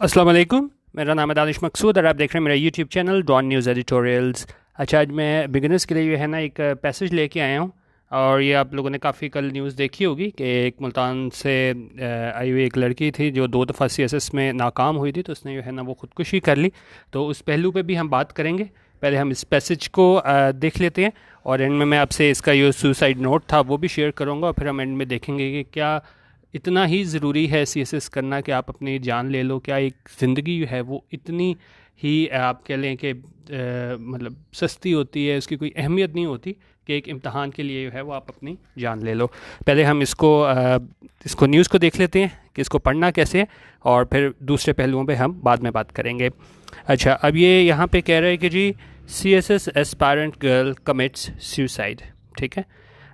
अस्सलाम वालेकुम। मेरा नाम है दानिश मकसूद और आप देख रहे हैं मेरा YouTube channel Dawn news editorials. अच्छा, आज मैं बिगिनर्स के लिए जो है ना एक पैसेज लेके आया हूँ। और ये आप लोगों ने काफ़ी कल न्यूज़ देखी होगी कि एक मुल्तान से आई हुई एक लड़की थी जो 2 दफ़ा सीएसएस में नाकाम हुई थी, तो उसने जो है ना वो ख़ुदकुशी कर ली। तो उस पहलू पे भी हम बात करेंगे। पहले हम इस पैसेज को देख लेते हैं और एंड में मैं आपसे इसका जो सुसाइड नोट था वो भी शेयर करूँगा, और फिर हम एंड में देखेंगे कि क्या इतना ही ज़रूरी है सीएसएस करना कि आप अपनी जान ले लो। क्या एक ज़िंदगी है वो इतनी ही आप कह लें कि मतलब सस्ती होती है, उसकी कोई अहमियत नहीं होती कि एक इम्तहान के लिए जो है वो आप अपनी जान ले लो। पहले हम इसको न्यूज़ को देख लेते हैं कि इसको पढ़ना कैसे है, और फिर दूसरे पहलुओं पे हम बाद में बात करेंगे। अच्छा, अब ये यहाँ पे कह रहे हैं कि जी CSS aspirant girl commits suicide. ठीक है,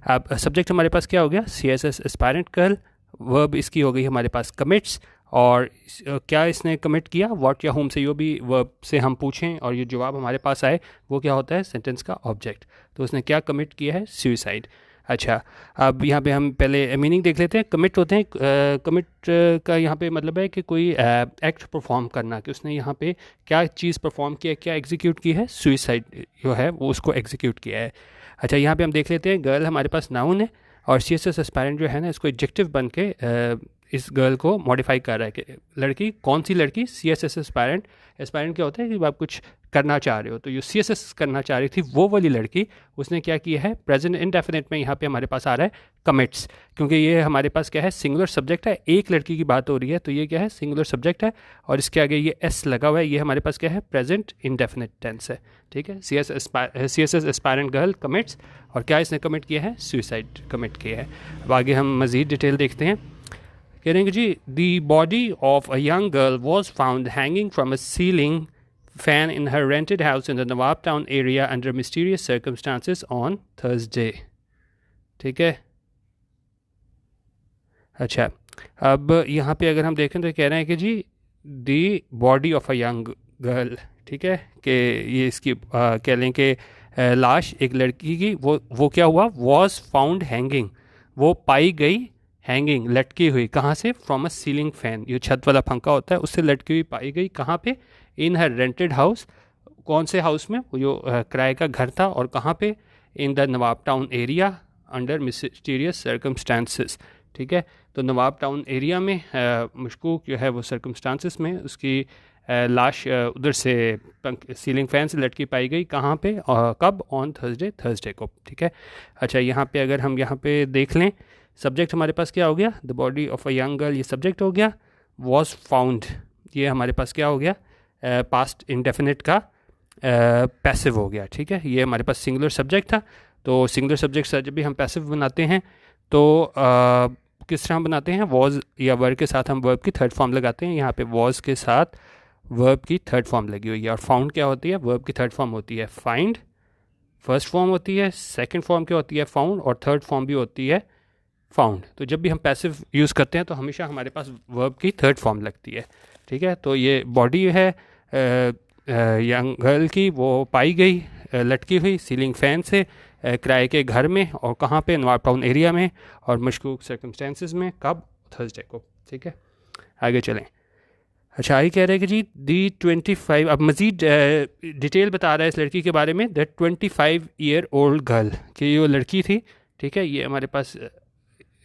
अब सब्जेक्ट हमारे पास क्या हो गया, सीएसएस एस्पायरेंट गर्ल। वर्ब इसकी हो गई हमारे पास कमिट्स, और क्या इसने कमिट किया, व्हाट या होम से जो भी वर्ब से हम पूछें और ये जवाब हमारे पास आए वो क्या होता है, सेंटेंस का ऑब्जेक्ट। तो उसने क्या कमिट किया है, सुसाइड। अच्छा, अब यहाँ पे हम पहले मीनिंग देख लेते हैं। कमिट होते हैं, कमिट का यहाँ पे मतलब है कि कोई एक्ट परफॉर्म करना, कि उसने यहाँ पे क्या चीज़ परफॉर्म किया, क्या एग्जीक्यूट की है, सुसाइड जो है वो उसको एग्जीक्यूट किया है। अच्छा, यहाँ पे हम देख लेते हैं, गर्ल हमारे पास नाउन है और सीएसएस एस्पायरेंट जो है ना इसको एडजेक्टिव बन के इस गर्ल को मॉडिफाई कर रहा है कि लड़की, कौन सी लड़की, सीएसएस एस्पायरेंट। एस्पायरेंट क्या होता है कि आप कुछ करना चाह रहे हो, तो जो सीएसएस करना चाह रही थी वो वाली लड़की, उसने क्या किया है, प्रेजेंट इंडेफिनिट में यहाँ पे हमारे पास आ रहा है कमिट्स, क्योंकि ये हमारे पास क्या है, सिंगुलर सब्जेक्ट है, एक लड़की की बात हो रही है, तो ये क्या है, सिंगुलर सब्जेक्ट है, और इसके आगे ये एस लगा हुआ है, ये हमारे पास क्या है, प्रेजेंट इंडेफिनिट टेंस है। ठीक है, सीएसएस एस्पायरेंट गर्ल कमिट्स, और क्या इसने कमिट किया है, सुसाइड कमिट किया है। अब आगे हम मज़ीद डिटेल देखते हैं। कह रहे हैं कि जी the body of a young girl was found hanging from a ceiling fan in her rented house in the Nawab Town area under mysterious circumstances on Thursday. ठीक है, अच्छा, अब यहाँ पे अगर हम देखें तो कह रहे हैं कि जी the body of a young girl, ठीक है, कि ये इसकी कह लें कि लाश एक लड़की की, वो क्या हुआ, वॉज फाउंड हैंगिंग, वो पाई गई हैंगिंग, लटकी हुई, कहाँ से, फ्रॉम अ सीलिंग फैन, ये छत वाला पंखा होता है, उससे लटकी हुई पाई गई, कहाँ पे, इन हर रेंटेड हाउस, कौन से हाउस में, वो जो किराए का घर था, और कहाँ पे, in the Nawab town area under mysterious circumstances. ठीक है, तो नवाब टाउन एरिया में मशकूक जो है वो सर्कमस्टांसिस में उसकी लाश उधर से सीलिंग फैन से लटकी पाई गई, कहाँ पे, कब, ऑन थर्सडे को। ठीक है, अच्छा, यहाँ पे अगर हम यहाँ पे देख लें, सब्जेक्ट हमारे पास क्या हो गया, the body of a young girl, ये सब्जेक्ट हो गया, वॉज फाउंड ये हमारे पास क्या हो गया, पास्ट इंडेफिनिट का पैसिव हो गया। ठीक है, ये हमारे पास सिंगुलर सब्जेक्ट था, तो सिंगुलर सब्जेक्ट से जब भी हम पैसिव बनाते हैं तो किस तरह बनाते हैं, वॉज या वर्ब के साथ हम वर्ब की थर्ड फॉर्म लगाते हैं। यहाँ पे वॉज के साथ वर्ब की थर्ड फॉर्म लगी हुई है, और फाउंड क्या होती है, वर्ब की थर्ड फॉर्म होती है फाइंड, फर्स्ट फॉर्म होती है, सेकंड फॉर्म क्या होती है, फाउंड, और थर्ड फॉर्म भी होती है फाउंड। तो जब भी हम पैसिव यूज़ करते हैं तो हमेशा हमारे पास वर्ब की थर्ड फॉर्म लगती है। ठीक है, तो ये बॉडी है यंग गर्ल की, वो पाई गई लटकी हुई सीलिंग फैन से किराए के घर में, और कहाँ पे, नवाब टाउन एरिया में, और मशकूक सर्कमस्टेंसेस में, कब, थर्सडे को। ठीक है, आगे चलें। अच्छा, आगे कह रहे हैं कि जी दी 25, अब मज़ीद डिटेल बता रहा है इस लड़की के बारे में, द 25-year-old गर्ल, कि ये लड़की थी। ठीक है, ये हमारे पास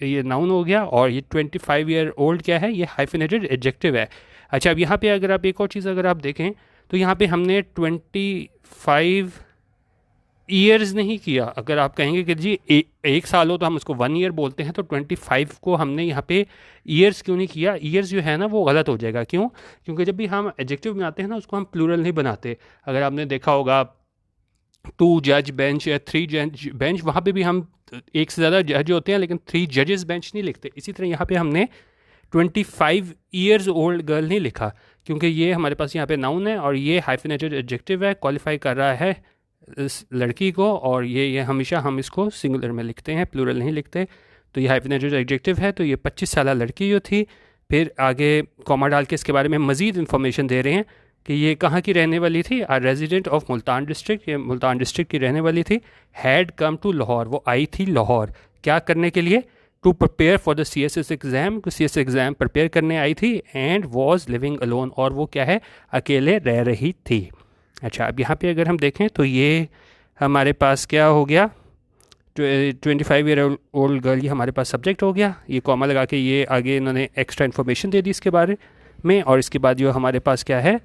ये नाउन हो गया, और ये 25-year-old क्या है, ये हाइफिनेटेड एडजेक्टिव है। अच्छा, अब यहाँ पे अगर आप एक और चीज़ अगर आप देखें तो यहाँ पे हमने 25 ईयर्स नहीं किया। अगर आप कहेंगे कि जी एक साल हो तो हम उसको 1 ईयर बोलते हैं, तो 25 को हमने यहाँ पे ईयर्स क्यों नहीं किया, ईयर्स जो है ना वो गलत हो जाएगा। क्यों, क्योंकि जब भी हम एडजेक्टिव बनाते हैं ना उसको हम प्लूरल नहीं बनाते। अगर आपने देखा होगा 2 जज बेंच या 3 जज बेंच, वहाँ पे भी हम एक से ज़्यादा जज होते हैं लेकिन 3 जजेस बेंच नहीं लिखते। इसी तरह यहाँ पे हमने 25 ईयर्स ओल्ड गर्ल नहीं लिखा, क्योंकि ये हमारे पास यहाँ पे नाउन है और ये हाइफिनेटेड एडजेक्टिव है, क्वालिफाई कर रहा है इस लड़की को, और ये हमेशा हम इसको सिंगुलर में लिखते हैं, प्लूरल नहीं लिखते। तो ये हाइफिनेटेड एडजेक्टिव है, तो ये 25 साल लड़की जो थी। फिर आगे कॉमा डाल के इसके बारे में मज़ीद इन्फॉर्मेशन दे रहे हैं कि ये कहाँ की रहने वाली थी, आ रेजिडेंट ऑफ मुल्तान डिस्ट्रिक्ट, ये मुल्तान डिस्ट्रिक्ट की रहने वाली थी। हैड कम टू लाहौर, वो आई थी लाहौर, क्या करने के लिए, to prepare for the CSS exam, CSS exam prepare करने आई थी, एंड वॉज लिविंग अलोन, और वो क्या है, अकेले रह रही थी। अच्छा, अब यहाँ पे अगर हम देखें तो ये हमारे पास क्या हो गया, 25 ईयर ओल्ड गर्ल, ये हमारे पास सब्जेक्ट हो गया। ये कॉमा लगा के ये आगे इन्होंने एक्स्ट्रा इन्फॉर्मेशन दे दी इसके बारे में, और इसके बाद जो हमारे पास क्या है,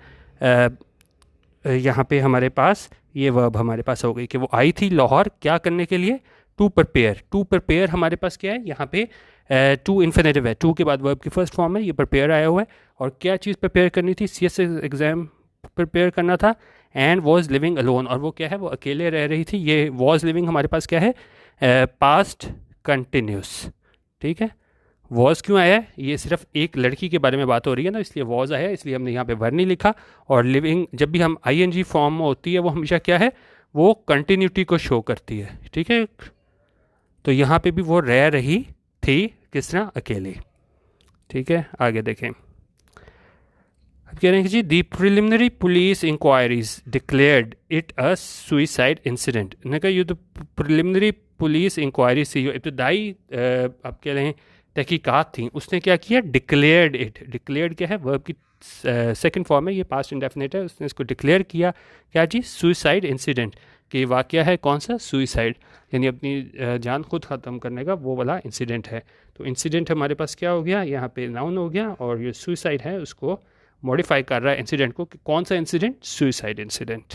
यहाँ पे हमारे पास ये वर्ब हमारे पास हो गई कि वो आई थी लाहौर क्या करने के लिए, टू प्रिपेयर। टू प्रिपेयर हमारे पास क्या है यहाँ पे, टू इन्फिनेटिव है, टू के बाद वर्ब की फर्स्ट फॉर्म है, ये प्रिपेयर आया हुआ है। और क्या चीज़ प्रिपेयर करनी थी, CSS एग्ज़ाम प्रिपेयर करना था, एंड वॉज लिविंग अलोन, और वो क्या है, वो अकेले रह रही थी। ये वॉज लिविंग हमारे पास क्या है, पास्ट कंटिन्यूस। ठीक है, वॉज क्यों आया है, ये सिर्फ एक लड़की के बारे में बात हो रही है ना, इसलिए वॉज आया, इसलिए हमने यहाँ पे वर नहीं लिखा। और लिविंग जब भी हम ING फॉर्म में होती है वो हमेशा क्या है, वो कंटिन्यूटी को शो करती है। ठीक है, तो यहाँ पे भी वो रह रही थी, किस तरह, अकेले। ठीक है, आगे देखें। अब कह रहे हैं कि जी the preliminary police inquiries declared it a suicide incident. मैंने कहा ये तो प्रिलिमिनरी पुलिस इंक्वायरी से, इब्तदाई आप कह रहे हैं तहकीकात थी, उसने क्या किया, डिक्लेयर्ड इट। डिक्लेयर्ड क्या है, वर्ब की सेकंड फॉर्म है, ये पास्ट इंडेफिनिट है, उसने इसको डिक्लेयर किया क्या जी, सुइसाइड इंसिडेंट, कि वाक़या है कौन सा, सुइसाइड, यानी अपनी जान खुद ख़त्म करने का वो वाला इंसिडेंट है। तो इंसिडेंट हमारे पास क्या हो गया, यहाँ पे नाउन हो गया, और ये सुइसाइड है उसको मॉडिफाई कर रहा है इंसिडेंट को, कि कौन सा इंसिडेंट, सुइसाइड इंसिडेंट।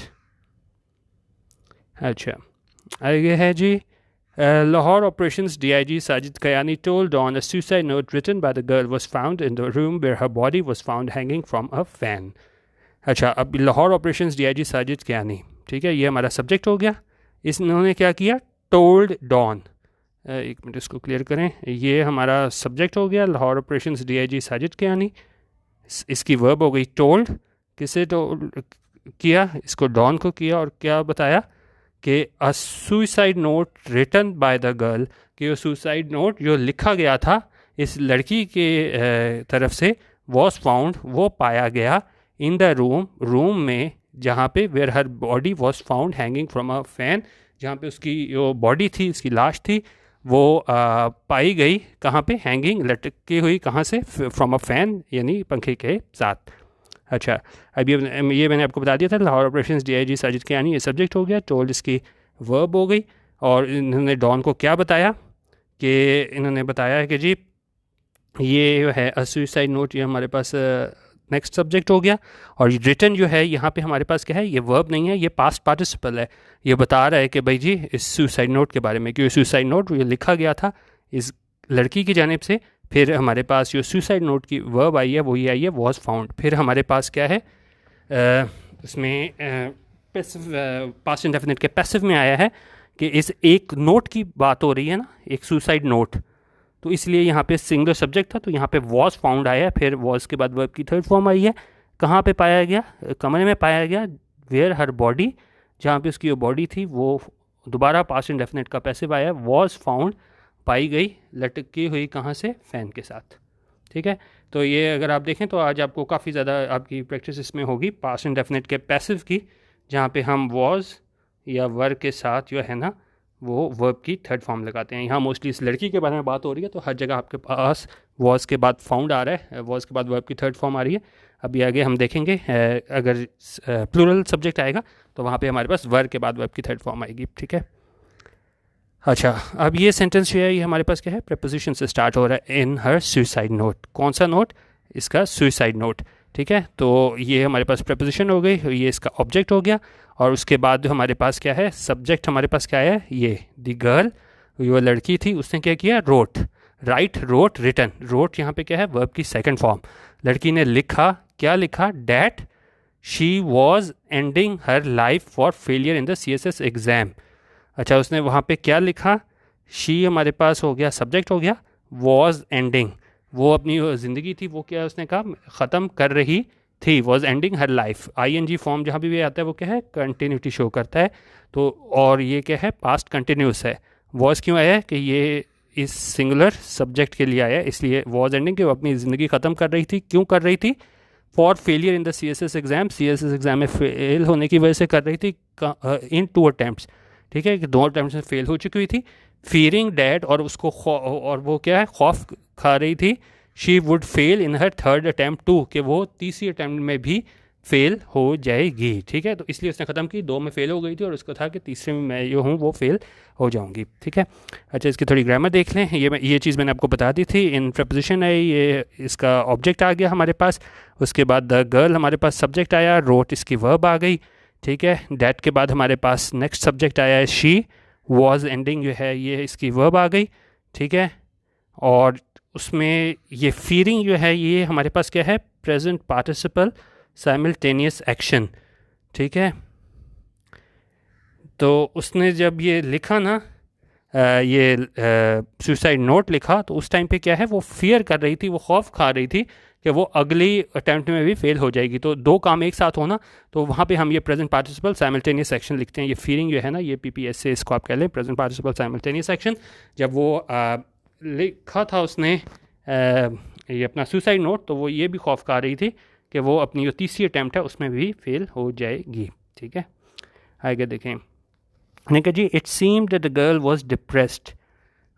अच्छा, आगे है जी, Lahore Operations DIG Sajid Kayani told Dawn a suicide note written by the girl was found in the room where her body was found hanging from a fan. अच्छा, अब Lahore operations DIG Sajid Kayani, ठीक है, ये हमारा subject हो गया। इन्होंने क्या किया, टोल्ड डॉन, एक मिनट इसको क्लियर करें, ये हमारा सब्जेक्ट हो गया, लाहौर ऑपरेशंस DIG साजिद कयानी। इसकी वर्ब हो गई टोल्ड, किसे टोल्ड किया, इसको डॉन को किया, और क्या बताया कि a suicide note written by the girl, कि वो सुसाइड नोट जो लिखा गया था इस लड़की के तरफ से, वॉज फाउंड, वो पाया गया, इन द रूम में, जहाँ पे where her body was found hanging from a fan, जहाँ पे उसकी जो बॉडी थी, उसकी लाश थी, वो पाई गई कहाँ पे, हैंगिंग, लटकी हुई, कहाँ से, फ्रॉम अ फैन, यानी पंखे के साथ। अच्छा, अब ये मैंने आपको बता दिया था, लाहौर ऑपरेशंस DIG साजिद कयानी, ये सब्जेक्ट हो गया, टोल्ड इसकी वर्ब हो गई। और इन्होंने डॉन को क्या बताया, कि इन्होंने बताया है कि जी ये है अ सुसाइड नोट, ये हमारे पास नेक्स्ट सब्जेक्ट हो गया। और रिटन जो है यहाँ पे हमारे पास क्या है, ये वर्ब नहीं है, ये पास्ट पार्टिसिपल है, ये बता रहा है कि भाई जी इस सुसाइड नोट के बारे में, कि सुसाइड नोट ये लिखा गया था इस लड़की की जानिब से। फिर हमारे पास जो सुसाइड नोट की वर्ब आई है वो ये आई है, वॉज फाउंड। फिर हमारे पास क्या है, इसमें पास्ट इंडेफिनिट के पैसिव में आया है कि इस एक नोट की बात हो रही है ना, एक सुसाइड नोट, तो इसलिए यहाँ पे सिंगल सब्जेक्ट था, तो यहाँ पे वॉज फाउंड आया है। फिर वॉज के बाद वर्ब की थर्ड फॉर्म आई है, कहाँ पे पाया गया, कमरे में पाया गया, वेयर हर बॉडी, जहाँ पे उसकी बॉडी थी, वो दोबारा पास्ट इंडेफिनिट का पैसिव आया, वॉज फाउंड, पाई गई, लटकी हुई, कहाँ से, फ़ैन के साथ। ठीक है, तो ये अगर आप देखें तो आज आपको काफ़ी ज़्यादा आपकी प्रैक्टिस इसमें होगी पास्ट इंडेफिनिट के पैसिव की, जहाँ पे हम वॉज या वर के साथ जो है ना वो वर्ब की थर्ड फॉर्म लगाते हैं। यहाँ मोस्टली इस लड़की के बारे में बात हो रही है, तो हर जगह आपके पास वॉज के बाद फाउंड आ रहा है, वॉज के बाद वर्ब की थर्ड फॉर्म आ रही है। अभी आगे हम देखेंगे अगर प्लूरल सब्जेक्ट आएगा तो वहाँ पे हमारे पास वर के बाद वर्ब की थर्ड फॉर्म आएगी। ठीक है, अच्छा, अब ये सेंटेंस जो है ये हमारे पास क्या है, प्रपोजिशन से स्टार्ट हो रहा है, इन हर सुसाइड नोट। कौन सा नोट, इसका सुसाइड नोट। ठीक है, तो ये हमारे पास प्रपोजिशन हो गई, ये इसका ऑब्जेक्ट हो गया। और उसके बाद जो हमारे पास क्या है, सब्जेक्ट हमारे पास क्या है, ये दी गर्ल, वो लड़की थी, उसने क्या किया, wrote, write, wrote, written. Wrote यहाँ पे क्या है, वर्ब की सेकंड फॉर्म। लड़की ने लिखा, क्या लिखा, that she was ending her life for failure in the CSS exam. अच्छा, उसने वहाँ पे क्या लिखा, शी हमारे पास हो गया, सब्जेक्ट हो गया, वॉज एंडिंग, वो अपनी ज़िंदगी थी, वो क्या उसने कहा, ख़त्म कर रही थी, was ending her life. ING form जहाँ भी आता है वो क्या है, कंटिन्यूटी शो करता है। तो और ये क्या है, पास्ट कंटिन्यूस है। वॉज क्यों आया है, कि ये इस सिंगुलर सब्जेक्ट के लिए आया है, इसलिए वॉज एंडिंग, कि वो अपनी ज़िंदगी ख़त्म कर रही थी। क्यों कर रही थी, for failure in the CSS exam, CSS exam में फेल होने की वजह से कर रही थी, इन 2 अटैम्प्ट्स। ठीक है, कि 2 अटैम्प्ट में फेल हो चुकी हुई थी, फीयरिंग डैट, और उसको और वो क्या है, खौफ खा रही थी, she would fail in her third attempt too, कि वो तीसरी अटैम्प्ट में भी फेल हो जाएगी। ठीक है, तो इसलिए उसने ख़त्म की, 2 में फेल हो गई थी और उसको था कि तीसरे में मैं जो हूँ वो फेल हो जाऊँगी। ठीक है, अच्छा इसकी थोड़ी ग्रामर देख लें। ये चीज़ मैंने आपको बता दी थी। इन प्रपोजिशन है, ये इसका ऑब्जेक्ट आ गया हमारे पास, उसके बाद द गर्ल हमारे पास सब्जेक्ट आया, रोट इसकी वर्ब आ गई। ठीक है, डैट के बाद हमारे पास नेक्स्ट सब्जेक्ट आया है शी, वॉज एंडिंग जो है ये इसकी वर्ब आ गई। ठीक है, और उसमें ये फीयरिंग जो है ये हमारे पास क्या है, प्रेजेंट पार्टिसिपल साइमल्टेनियस एक्शन। ठीक है, तो उसने जब ये लिखा ना, ये सुसाइड नोट लिखा, तो उस टाइम पे क्या है, वो फियर कर रही थी, वो खौफ खा रही थी कि वो अगली अटैम्प्ट में भी फेल हो जाएगी। तो 2 काम एक साथ होना, तो वहाँ पे हम ये प्रेजेंट पार्टिसिपल साइमल्टेनियस एक्शन लिखते हैं। ये फीयरिंग जो है ना, ये पीपीएस से इसको आप कह लें प्रेजेंट पार्टिसिपल साइमल्टेनियस एक्शन। जब वो लिखा था उसने ये अपना सुसाइड नोट, तो वो ये भी खौफ खा रही थी कि वो अपनी जो तीसरी अटैम्प्ट है उसमें भी फेल हो जाएगी। ठीक है, आगे देखें। ने कहा जी, it seem that the girl was depressed.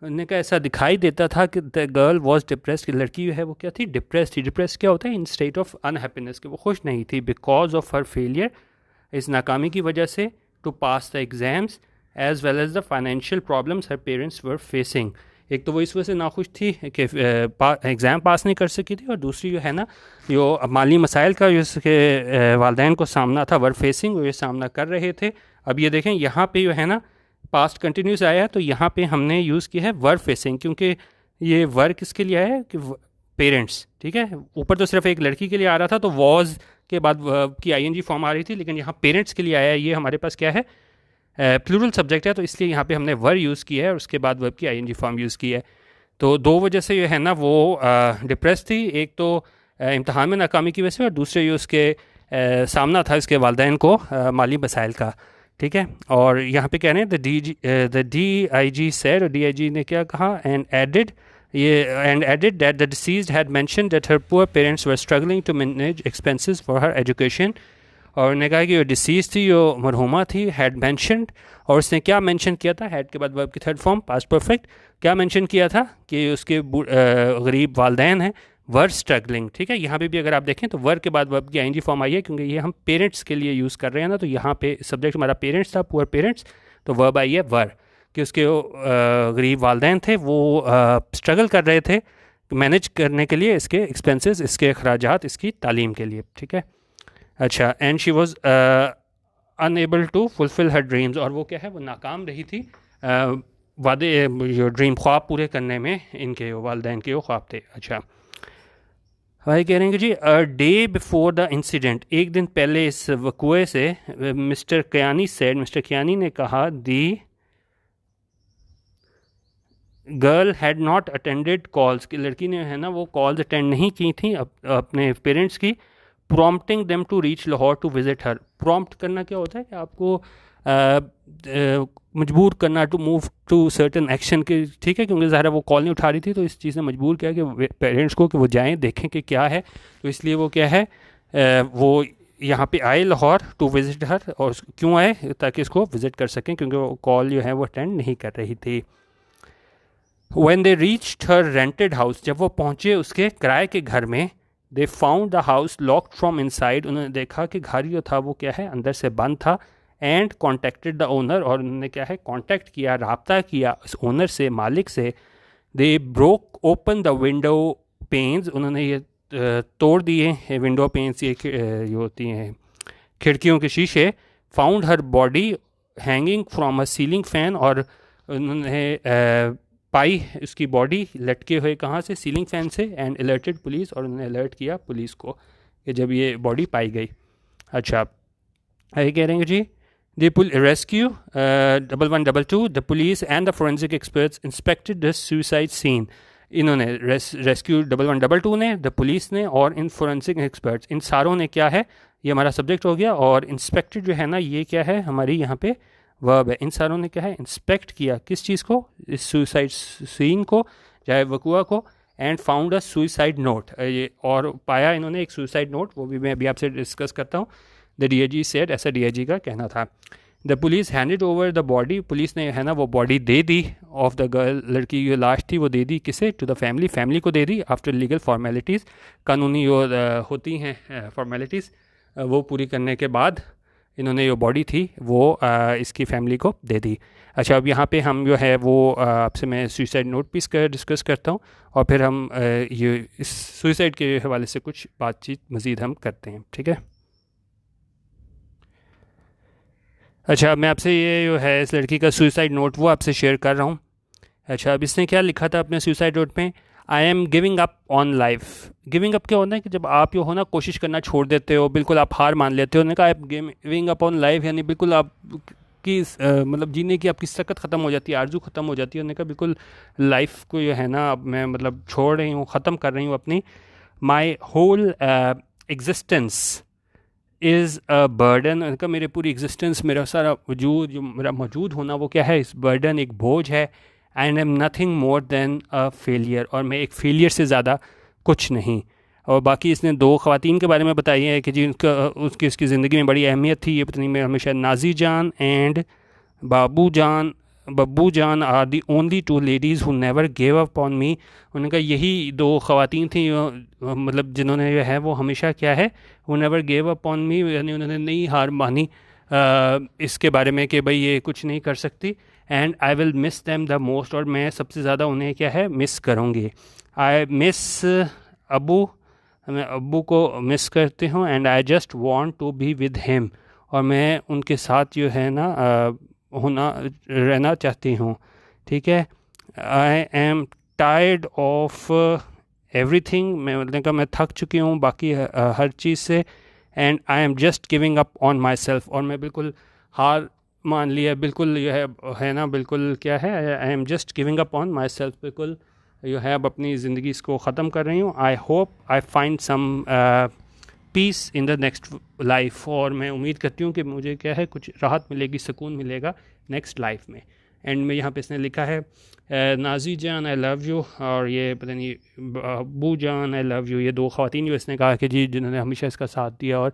उन्होंने कहा ऐसा दिखाई देता था कि द गर्ल वॉज डिप्रेस्ड, कि लड़की जो है वो क्या थी, डिप्रेस्ड थी। डिप्रेस्ड क्या होता है, इन स्टेट ऑफ अनहैप्पीनेस, कि वो खुश नहीं थी, बिकॉज ऑफ हर फेलियर, इस नाकामी की वजह से, to pass the exams as well as the financial problems her parents were facing. एक तो वो इस वजह से नाखुश थी कि एग्ज़ाम पास नहीं कर सकी थी, और दूसरी जो है ना, जो माली मसाइल का जो उसके वालदैन को सामना था, वर फेसिंग, वो ये सामना कर रहे थे। अब ये देखें यहाँ पे जो है ना, पास्ट कंटिन्यूस आया है, तो यहाँ पे हमने यूज़ किया है वर फेसिंग, क्योंकि ये वर किसके लिए आया है, कि पेरेंट्स। ठीक है, ऊपर तो सिर्फ एक लड़की के लिए आ रहा था, तो वॉज के बाद वर्ब की आईएनजी फॉर्म आ रही थी, लेकिन यहाँ पेरेंट्स के लिए आया है। ये हमारे पास क्या है, प्लूरल सब्जेक्ट है, तो इसलिए यहाँ पे हमने वर यूज़ किया है और उसके बाद वर्ब की आईएनजी फॉर्म यूज़ की है। तो 2 वजह से जो है ना वो डिप्रेस थी, एक तो इम्तहान में नाकामी की वजह से, और दूसरे ये उसके सामना था इसके वालदैन को माली मसाइल का। ठीक है, और यहाँ पे कह रहे हैं द DIG सेड, और DIG ने क्या कहा, and added that the deceased had mentioned that her poor parents were struggling to manage expenses for her education. और उन्होंने कहा कि जो डिसीज थी, जो मरहुमा थी, हैड मेंशन्ड, और उसने क्या मेंशन किया था, हैड के बाद वर्ब की थर्ड फॉर्म पास्ट परफेक्ट, क्या मेंशन किया था कि उसके गरीब वालदैन हैं, वर स्ट्रगलिंग। ठीक है, यहाँ पे भी अगर आप देखें तो वर के बाद वर्ब की आईएनजी फॉर्म आई है, क्योंकि ये हम पेरेंट्स के लिए यूज़ कर रहे हैं ना, तो यहाँ पे सब्जेक्ट हमारा पेरेंट्स था, पुअर पेरेंट्स, तो वर्ब आई है वर, कि उसके गरीब वालदैन थे, वो स्ट्रगल कर रहे थे मैनेज करने के लिए इसके एक्सपेंसेस, इसके अखराजात, इसकी तालीम के लिए। ठीक है, अच्छा, and she was unable to fulfil her dreams, और वो क्या है, वो नाकाम रही थी वादे, जो ड्रीम ख्वाब पूरे करने में, इनके वालदैन के वो ख्वाब थे। अच्छा, भाई कह रहे हैं कि जी, a day before the incident, एक दिन पहले इस वक़ुए से, मिस्टर कियानी ने कहा, दी girl had not attended calls, की लड़की ने है ना वो कॉल्स अटेंड नहीं की थी अपने पेरेंट्स की, prompting them to reach Lahore to visit her. Prompt करना क्या होता है, कि आपको मजबूर करना, to move to certain action के। ठीक है, क्योंकि ज़ाहिर वो कॉल नहीं उठा रही थी, तो इस चीज़ ने मजबूर किया कि पेरेंट्स को कि वो जाएं देखें कि क्या है, तो इसलिए वो क्या है, वो यहाँ पे आए लाहौर टू विज़िट हर। और क्यों आए, ताकि इसको विज़िट कर सकें, क्योंकि वो कॉल जो है वो अटेंड नहीं कर रही थी। When they reached her rented house, जब वो पहुँचे उसके किराए के घर में, they found the house locked from inside, उन्होंने देखा कि घर जो था वो क्या है, अंदर से बंद था, and contacted the owner, और उन्होंने क्या है, कांटेक्ट किया, राब्ता किया उस ओनर से, मालिक से। they broke open the window panes, उन्होंने ये तोड़ दिए विंडो पेन्स, ये होती हैं खिड़कियों के शीशे। Found her body hanging from a ceiling fan, और उन्होंने पाई उसकी बॉडी लटके हुए कहाँ से, सीलिंग फ़ैन से। एंड अलर्टेड पुलिस, और उन्होंने अलर्ट किया पुलिस को कि जब ये बॉडी पाई गई। अच्छा, आगे कह रहे हैं जी, the rescue 1122, the police and the forensic experts inspected the suicide scene. इन्होंने रेस्क्यू 1122 ने, द पुलिस ने, और इन फोरेंसिक एक्सपर्ट्स, इन सारों ने क्या है, ये हमारा सब्जेक्ट हो गया, और इंस्पेक्टेड जो है ना, ये क्या है, हमारी यहाँ पे वर्ब है। इन सारों ने क्या है, इंस्पेक्ट किया, किस चीज़ को, इस सुसाइड सीन को, चाहे वकुआ को। And found a suicide note, ये और पाया इन्होंने एक सुसाइड नोट, वो भी मैं अभी आपसे डिस्कस करता हूँ। द DIG सेड, ऐसा DIG का कहना था। The police handed over the body, police ने है ना वो body they the of the girl, लड़की की जो लाश थी वो दे दी किसे, टू द फैमिली, फैमिली को दे दी आफ्टर लीगल फॉर्मेलिटीज़, कानूनी जो होती हैं फॉर्मेलिटीज़ वो पूरी करने के बाद इन्होंने जो बॉडी थी वो इसकी फैमिली को दे दी। अच्छा, अब यहाँ पे हम जो है वो आपसे मैं सुसाइड नोट भी डिस्कस करता हूँ और फिर हम ये इस सुसाइड के हवाले से कुछ बातचीत मज़ीद हम करते हैं, ठीक है। अच्छा, मैं आपसे ये जो है इस लड़की का सुसाइड नोट वो आपसे शेयर कर रहा हूँ। अच्छा, अब इसने क्या लिखा था अपने सुसाइड नोट में, I am giving up on life. Giving up क्या होता है कि जब आप जो हो ना कोशिश करना छोड़ देते हो, बिल्कुल आप हार मान लेते हो। उन्होंने कहा I am giving up on life, यानी बिल्कुल आप की मतलब जीने की आपकी सकत ख़त्म हो जाती है, आरजू ख़त्म हो जाती है। उन्होंने कहा बिल्कुल लाइफ को जो है ना अब मैं मतलब छोड़ रही हूँ, ख़त्म कर रही हूँ अपनी। My whole existence is a burden, उनका मेरे पूरी एग्जिस्टेंस, मेरा सारा वजूद, जो मेरा मौजूद होना वो क्या है, इस बर्डन, एक बोझ है। And am nothing more than a failure, और मैं एक फेलियर से ज़्यादा कुछ नहीं। और बाकी इसने दो ख़वातीन के बारे में बताई है कि जिनका उसकी ज़िंदगी में बड़ी अहमियत थी, ये पत्नी में हमेशा नाजी जान एंड बब्बू जान are the only two ladies who never gave up on me. उनका यही दो ख़वातीन थी मतलब जिन्होंने जो है वो हमेशा क्या है, who never gave up on मी, यानी उन्होंने नहीं हार मानी इसके बारे में कि भाई ये कुछ नहीं कर सकती। And I will miss them the most, और मैं सबसे ज़्यादा उन्हें क्या है मिस करूँगी। आई मिस अबू, मैं अब्बू को मिस करती हूँ। And I just want to be with him, और मैं उनके साथ जो है ना होना रहना चाहती हूँ, ठीक है। I am tired of everything, मैं मतलब का मैं थक चुकी हूँ बाकी हर चीज़ से। And I am just giving up on my self, और मैं बिल्कुल हार मान लिया, बिल्कुल ये है ना बिल्कुल क्या है, I am just giving up on my self, बिल्कुल जो है अब अपनी ज़िंदगी इसको ख़त्म कर रही हूँ। I hope I find some peace in the next life, और मैं उम्मीद करती हूँ कि मुझे क्या है कुछ राहत मिलेगी, सुकून मिलेगा नेक्स्ट लाइफ में। एंड में यहाँ पे इसने लिखा है नाजी जान आई लव यू, और ये पता नहीं अब्बू जान आई लव यू, ये दो ख़वातीन जो इसने कहा कि जी जिन्होंने हमेशा इसका साथ दिया और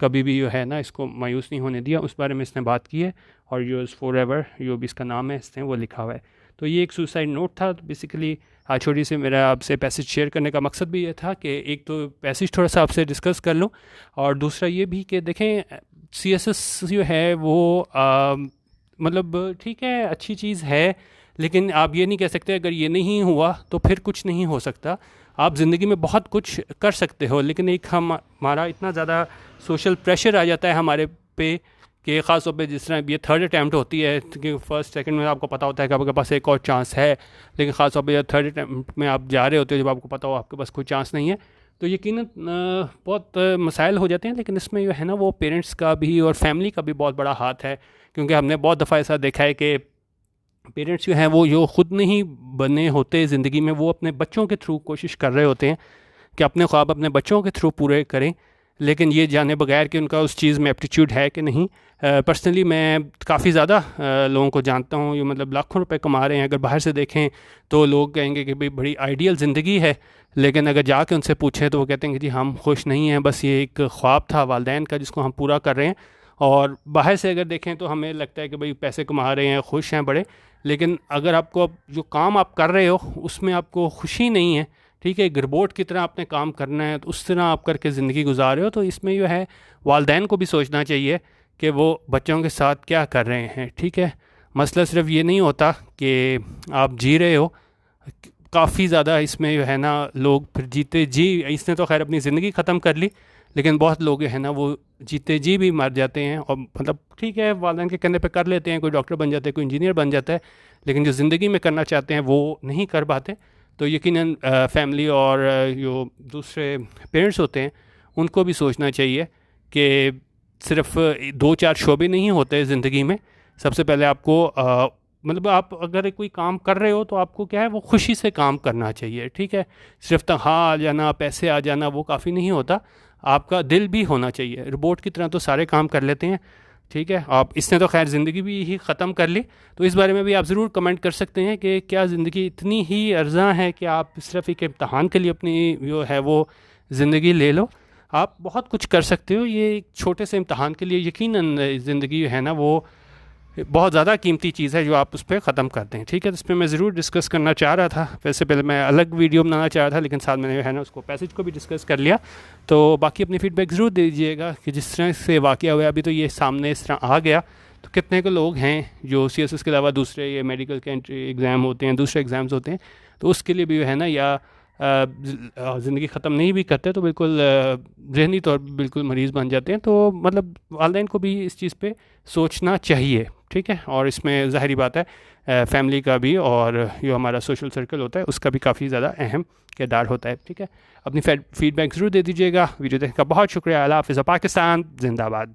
कभी भी जो है ना इसको मायूस नहीं होने दिया, उस बारे में इसने बात की है। और योर्स फॉर एवर जो भी इसका नाम है इसने वो लिखा हुआ है। तो ये एक सुसाइड नोट था। तो बेसिकली आज छोटी सी मेरा आपसे पैसेज शेयर करने का मकसद भी ये था कि एक तो पैसेज थोड़ा सा आपसे डिस्कस कर लूँ, और दूसरा ये भी कि देखें CSS जो है वो मतलब ठीक है अच्छी चीज़ है, लेकिन आप ये नहीं कह सकते अगर ये नहीं हुआ तो फिर कुछ नहीं हो सकता। आप ज़िंदगी में बहुत कुछ कर सकते हो, लेकिन एक हमारा इतना ज़्यादा सोशल प्रेशर आ जाता है हमारे पे कि ख़ास तौर पे जिस तरह ये थर्ड अटैम्प्ट होती है कि फर्स्ट सेकंड में आपको पता होता है कि आपके पास एक और चांस है, लेकिन ख़ास तौर पे थर्ड अटैम्प्ट में आप जा रहे होते हो जब आपको पता हो आपके पास कोई चांस नहीं है, तो यकीनन बहुत मसाइल हो जाते हैं। लेकिन इसमें जो है ना वो पेरेंट्स का भी और फैमिली का भी बहुत बड़ा हाथ है, क्योंकि हमने बहुत दफ़ा ऐसा देखा है कि पेरेंट्स जो हैं वो जो ख़ुद नहीं बने होते ज़िंदगी में, वो अपने बच्चों के थ्रू कोशिश कर रहे होते हैं कि अपने ख्वाब अपने बच्चों के थ्रू पूरे करें, लेकिन ये जाने बगैर कि उनका उस चीज़ में एप्टीट्यूड है कि नहीं। पर्सनली मैं काफ़ी ज़्यादा लोगों को जानता हूँ जो मतलब लाखों रुपए कमा रहे हैं, अगर बाहर से देखें तो लोग कहेंगे कि भाई बड़ी आइडियल ज़िंदगी है, लेकिन अगर जाके उनसे पूछें तो वो कहते हैं कि जी हम खुश नहीं हैं, बस ये एक ख्वाब था वालिदैन का जिसको हम पूरा कर रहे हैं। और बाहर से अगर देखें तो हमें लगता है कि भाई पैसे कमा रहे हैं, खुश हैं बड़े, लेकिन अगर आपको अब जो काम आप कर रहे हो उसमें आपको खुशी नहीं है, ठीक है, एक रोबोट की तरह आपने काम करना है, तो उस तरह आप करके ज़िंदगी गुजार रहे हो, तो इसमें जो है वालिदैन को भी सोचना चाहिए कि वो बच्चों के साथ क्या कर रहे हैं, ठीक है। मसला सिर्फ ये नहीं होता कि आप जी रहे हो, काफ़ी ज़्यादा इसमें जो है ना लोग फिर जीते जी, इसने तो खैर अपनी ज़िंदगी ख़त्म कर ली, लेकिन बहुत लोग जो है ना वो जीते जी भी मर जाते हैं। और मतलब ठीक है वालिदैन के कहने पे कर लेते हैं, कोई डॉक्टर बन जाता है, कोई इंजीनियर बन जाता है, लेकिन जो ज़िंदगी में करना चाहते हैं वो नहीं कर पाते। तो यकीनन फैमिली और जो दूसरे पेरेंट्स होते हैं उनको भी सोचना चाहिए कि सिर्फ दो चार शोबे नहीं होते ज़िंदगी में। सबसे पहले आपको मतलब आप अगर कोई काम कर रहे हो तो आपको क्या है वो खुशी से काम करना चाहिए, ठीक है। सिर्फ तनख्वाह आ जाना, पैसे आ जाना वो काफ़ी नहीं होता, आपका दिल भी होना चाहिए। रोबोट की तरह तो सारे काम कर लेते हैं, ठीक है। आप इसने तो खैर ज़िंदगी भी ही ख़त्म कर ली, तो इस बारे में भी आप ज़रूर कमेंट कर सकते हैं कि क्या ज़िंदगी इतनी ही अर्जा है कि आप सिर्फ एक इम्तहान के लिए अपनी जो है वो ज़िंदगी ले लो। आप बहुत कुछ कर सकते हो, ये एक छोटे से इम्तहान के लिए यकीनन ज़िंदगी है ना वो बहुत ज़्यादा कीमती चीज़ है जो आप उस पर ख़त्म करते हैं। ठीक है, तो इस पर मैं ज़रूर डिस्कस करना चाह रहा था। वैसे पहले मैं अलग वीडियो बनाना चाह रहा था, लेकिन साथ मैंने है ना उसको पैसेज को भी डिस्कस कर लिया। तो बाकी अपनी फ़ीडबैक ज़रूर दे दीजिएगा कि जिस तरह से वाक़या हुआ अभी तो ये सामने इस तरह आ गया, तो कितने के लोग हैं जो CSS के अलावा दूसरे ये मेडिकल के एंट्री एग्ज़ाम होते हैं, दूसरे एग्ज़ाम्स होते हैं, तो उसके लिए भी है ना, या ज़िंदगी ख़त्म नहीं भी करते तो बिल्कुल ज़हनी तौर पर बिल्कुल मरीज़ बन जाते हैं। तो मतलब वालिदैन को भी इस चीज़ पे सोचना चाहिए। ठीक है, और इसमें ज़ाहिरी बात है फैमिली का भी और जो हमारा सोशल सर्कल होता है उसका भी काफ़ी ज़्यादा अहम किरदार होता है। ठीक है, अपनी फीडबैक ज़रूर दे दीजिएगा। वीडियो देखने का बहुत शुक्रिया। अल्लाह हाफ़िज़। पाकिस्तान जिंदाबाद।